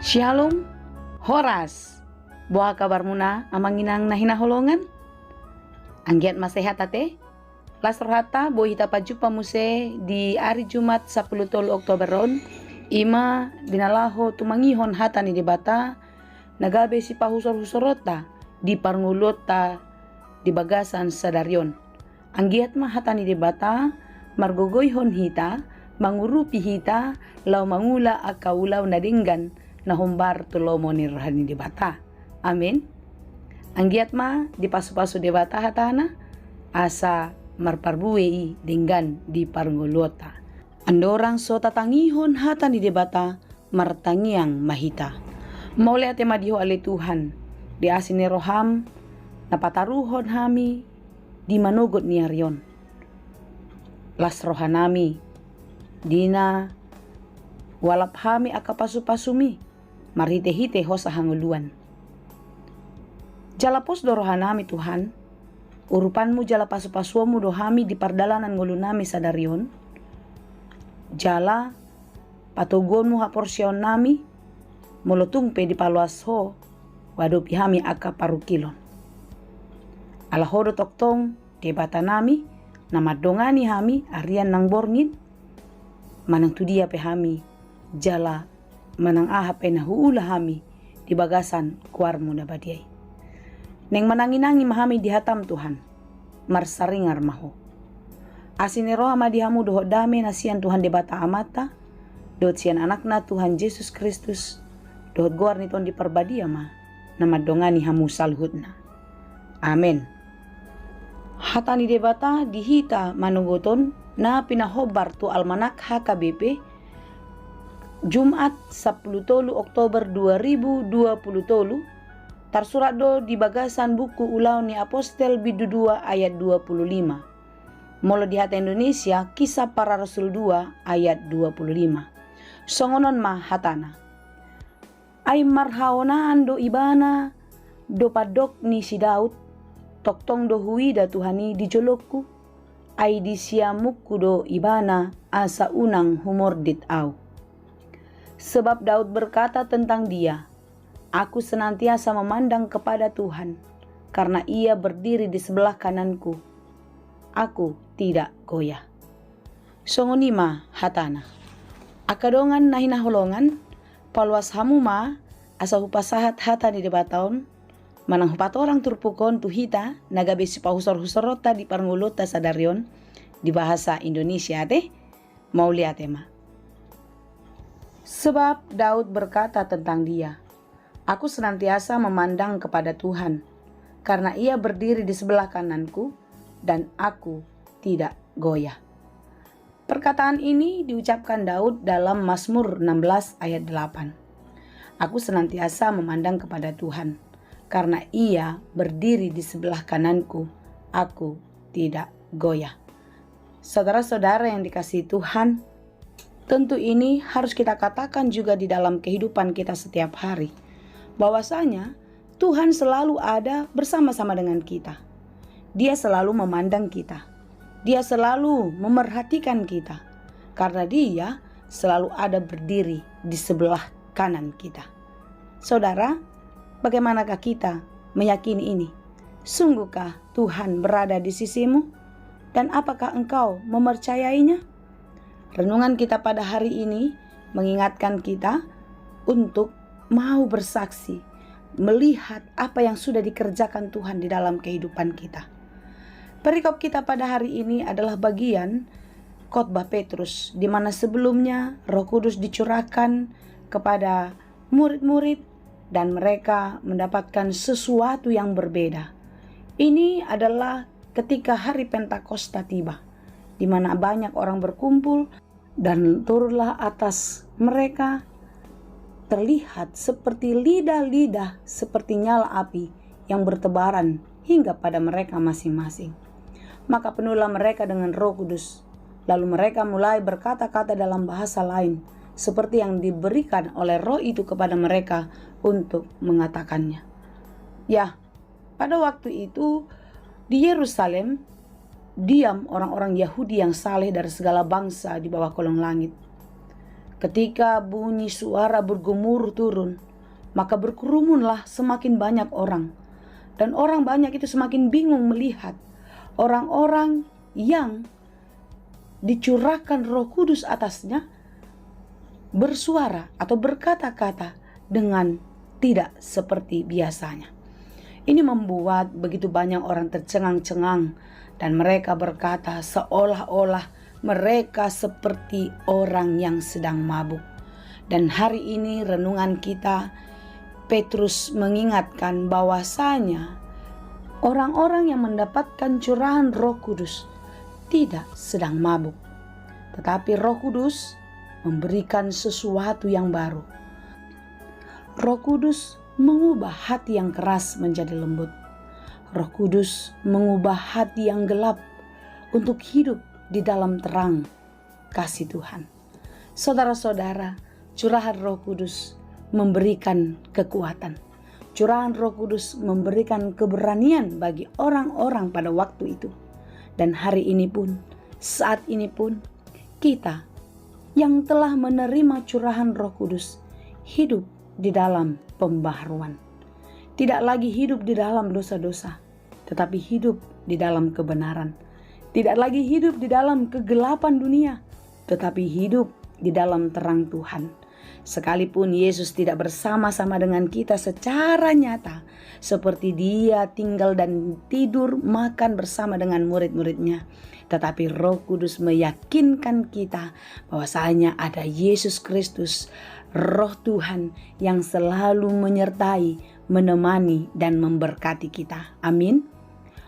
Shalom, Horas. Buah kabar muna amanginang nahinaholongan. Anggiat masehat ate. Las rohata bohita pajupa muse di hari Jumat 10 Oktober ron. Ima dinalaho tumangihon hata ni debata. Nagabe si pahusor-husorota di parngulota di bagasan sadaryon. Anggiat mah hata ni debata margogoyhon hita mangurupi hita lau mangula akaulau nadinggan na humbar tulomo ni rohani debata. Amin. Anggiat ma di pasu-pasu debata hatana asa marparbuei dengan di parngolota. Andorang so tatangihon hata ni debata martangiang mahita. Maule ate madiho ale Tuhan di asini roham napataruhon hami di manogot ni arion. Las rohanami dina walap hami akapasu-pasumi marhite-hite hosa hanguluan. Jalapos dorohanami Tuhan, urupanmu jala pasu-pasuamu dohami di pardalanan ngulunami sadarion. Jala patogonmu haporsion nami molotungpe di paluas ho wadopi hami aka parukilon. Alahodo toktong debata nami namadongani hami arian nang borngin manang tudia pe hami jala manang aha penahuula hami di bagasan kuarmu na badiay. Neng mananginangi mahami dihatam Tuhan, marsaringar maho. Asini roha madihamu doho dame nasian Tuhan debata amata, dohot sian anakna Tuhan Yesus Kristus, dohot goar niton di perbadia ma, nama dongani hamu salhutna. Amin. Hatani debata dihita manugoton na pinahobar tu almanak HKBP Jumat 10 Oktober 2020 tarsurat do di bagasan buku ulau ni Apostel Bidu 2 ayat 25. Molo di hata Indonesia Kisah Para Rasul 2 ayat 25. Songonon ma hatana. Ay marhaonaan do ibana do padok ni si Daud toktong do huida Tuhani di jolokku ay di siamukku do ibana asa unang humordit au. Sebab Daud berkata tentang dia, aku senantiasa memandang kepada Tuhan, karena ia berdiri di sebelah kananku. Aku tidak goyah. Songonima hatana. Akadongan nahina holongan, paluas hamuma asa hupasahat hata di debataon, manang hupat orang turpukon tuhita naga besi pahusor-husorota di parngulota sadarion di bahasa Indonesia teh mau lihat tema. Sebab Daud berkata tentang dia, aku senantiasa memandang kepada Tuhan, karena ia berdiri di sebelah kananku, dan aku tidak goyah. Perkataan ini diucapkan Daud dalam Mazmur 16 ayat 8. Aku senantiasa memandang kepada Tuhan, karena ia berdiri di sebelah kananku, aku tidak goyah. Saudara-saudara yang dikasihi Tuhan, tentu ini harus kita katakan juga di dalam kehidupan kita setiap hari. Bahwasanya Tuhan selalu ada bersama-sama dengan kita. Dia selalu memandang kita. Dia selalu memerhatikan kita. Karena dia selalu ada berdiri di sebelah kanan kita. Saudara, bagaimanakah kita meyakini ini? Sungguhkah Tuhan berada di sisimu? Dan apakah engkau mempercayainya? Renungan kita pada hari ini mengingatkan kita untuk mau bersaksi, melihat apa yang sudah dikerjakan Tuhan di dalam kehidupan kita. Perikop kita pada hari ini adalah bagian khotbah Petrus, di mana sebelumnya Roh Kudus dicurahkan kepada murid-murid dan mereka mendapatkan sesuatu yang berbeda. Ini adalah ketika hari Pentakosta tiba, di mana banyak orang berkumpul dan turunlah atas mereka terlihat seperti lidah-lidah seperti nyala api yang bertebaran hingga pada mereka masing-masing. Maka penuhlah mereka dengan Roh Kudus. Lalu mereka mulai berkata-kata dalam bahasa lain seperti yang diberikan oleh Roh itu kepada mereka untuk mengatakannya. Ya, pada waktu itu di Yerusalem diam orang-orang Yahudi yang saleh dari segala bangsa di bawah kolong langit. Ketika bunyi suara bergemuruh turun, maka berkerumunlah semakin banyak orang. Dan orang banyak itu semakin bingung melihat orang-orang yang dicurahkan Roh Kudus atasnya bersuara atau berkata-kata dengan tidak seperti biasanya. Ini membuat begitu banyak orang tercengang-cengang dan mereka berkata seolah-olah mereka seperti orang yang sedang mabuk. Dan hari ini renungan kita, Petrus mengingatkan bahwasanya orang-orang yang mendapatkan curahan Roh Kudus tidak sedang mabuk, tetapi Roh Kudus memberikan sesuatu yang baru. Roh Kudus mengubah hati yang keras menjadi lembut. Roh Kudus mengubah hati yang gelap untuk hidup di dalam terang kasih Tuhan. Saudara-saudara, curahan Roh Kudus memberikan kekuatan. Curahan Roh Kudus memberikan keberanian bagi orang-orang pada waktu itu. Dan hari ini pun, saat ini pun, kita yang telah menerima curahan Roh Kudus hidup di dalam pembaharuan. Tidak lagi hidup di dalam dosa-dosa, tetapi hidup di dalam kebenaran. Tidak lagi hidup di dalam kegelapan dunia, tetapi hidup di dalam terang Tuhan. Sekalipun Yesus tidak bersama-sama dengan kita secara nyata, seperti Dia tinggal dan tidur makan bersama dengan murid-muridnya, tetapi Roh Kudus meyakinkan kita bahwasanya ada Yesus Kristus, Roh Tuhan yang selalu menyertai, menemani, dan memberkati kita. Amin.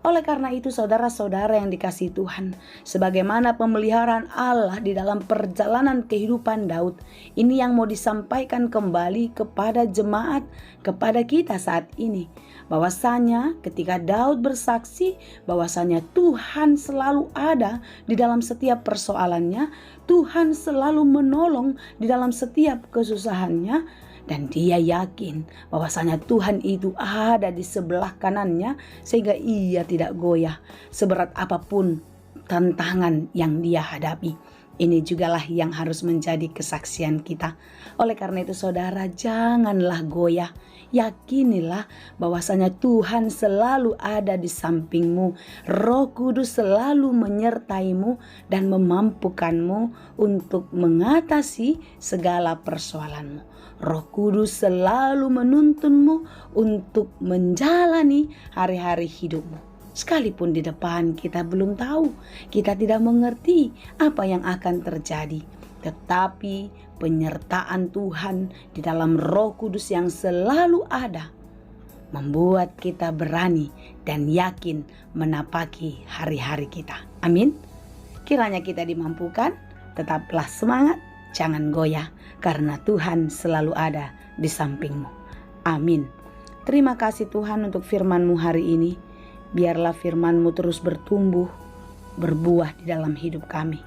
Oleh karena itu saudara-saudara yang dikasihi Tuhan, sebagaimana pemeliharaan Allah di dalam perjalanan kehidupan Daud, ini yang mau disampaikan kembali kepada jemaat, kepada kita saat ini. Bahwasanya ketika Daud bersaksi bahwasanya Tuhan selalu ada di dalam setiap persoalannya, Tuhan selalu menolong di dalam setiap kesusahannya, dan dia yakin bahwasanya Tuhan itu ada di sebelah kanannya sehingga ia tidak goyah seberat apapun tantangan yang dia hadapi. Ini jugalah yang harus menjadi kesaksian kita. Oleh karena itu saudara, janganlah goyah. Yakinilah bahwasanya Tuhan selalu ada di sampingmu. Roh Kudus selalu menyertaimu dan memampukanmu untuk mengatasi segala persoalanmu. Roh Kudus selalu menuntunmu untuk menjalani hari-hari hidupmu. Sekalipun di depan kita belum tahu, kita tidak mengerti apa yang akan terjadi. Tetapi penyertaan Tuhan di dalam Roh Kudus yang selalu ada membuat kita berani dan yakin menapaki hari-hari kita. Amin. Kiranya kita dimampukan, tetaplah semangat, jangan goyah, karena Tuhan selalu ada di sampingmu. Amin. Terima kasih Tuhan untuk firman-Mu hari ini. Biarlah firman-Mu terus bertumbuh, berbuah di dalam hidup kami.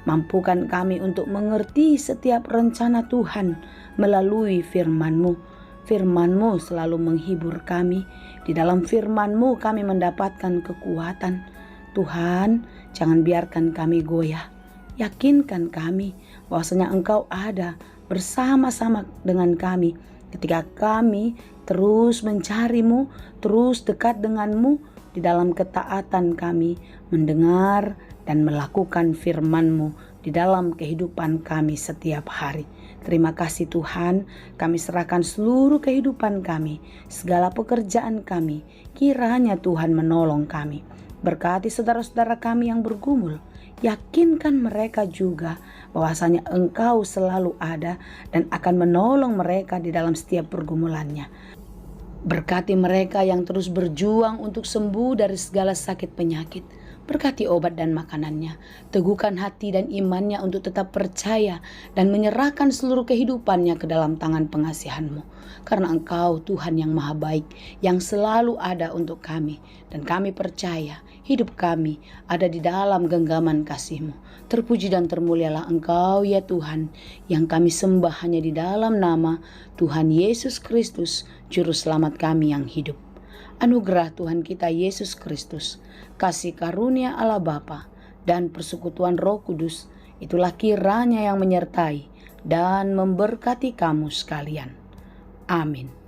Mampukan kami untuk mengerti setiap rencana Tuhan melalui firman-Mu. Firman-Mu selalu menghibur kami. Di dalam firman-Mu kami mendapatkan kekuatan. Tuhan, jangan biarkan kami goyah. Yakinkan kami bahwasanya Engkau ada bersama-sama dengan kami ketika kami terus mencari-Mu, terus dekat dengan-Mu di dalam ketaatan kami mendengar dan melakukan firman-Mu di dalam kehidupan kami setiap hari. Terima kasih Tuhan, kami serahkan seluruh kehidupan kami, segala pekerjaan kami, kiranya Tuhan menolong kami. Berkati saudara-saudara kami yang bergumul, yakinkan mereka juga bahwasanya Engkau selalu ada dan akan menolong mereka di dalam setiap pergumulannya. Berkati mereka yang terus berjuang untuk sembuh dari segala sakit penyakit. Berkati obat dan makanannya. Teguhkan hati dan imannya untuk tetap percaya dan menyerahkan seluruh kehidupannya ke dalam tangan pengasihan-Mu. Karena Engkau Tuhan yang maha baik, yang selalu ada untuk kami. Dan kami percaya hidup kami ada di dalam genggaman kasih-Mu. Terpuji dan termulialah Engkau ya Tuhan, yang kami sembah hanya di dalam nama Tuhan Yesus Kristus, Juru Selamat kami yang hidup. Anugerah Tuhan kita Yesus Kristus, kasih karunia Allah Bapa, dan persekutuan Roh Kudus, itulah kiranya yang menyertai dan memberkati kamu sekalian. Amin.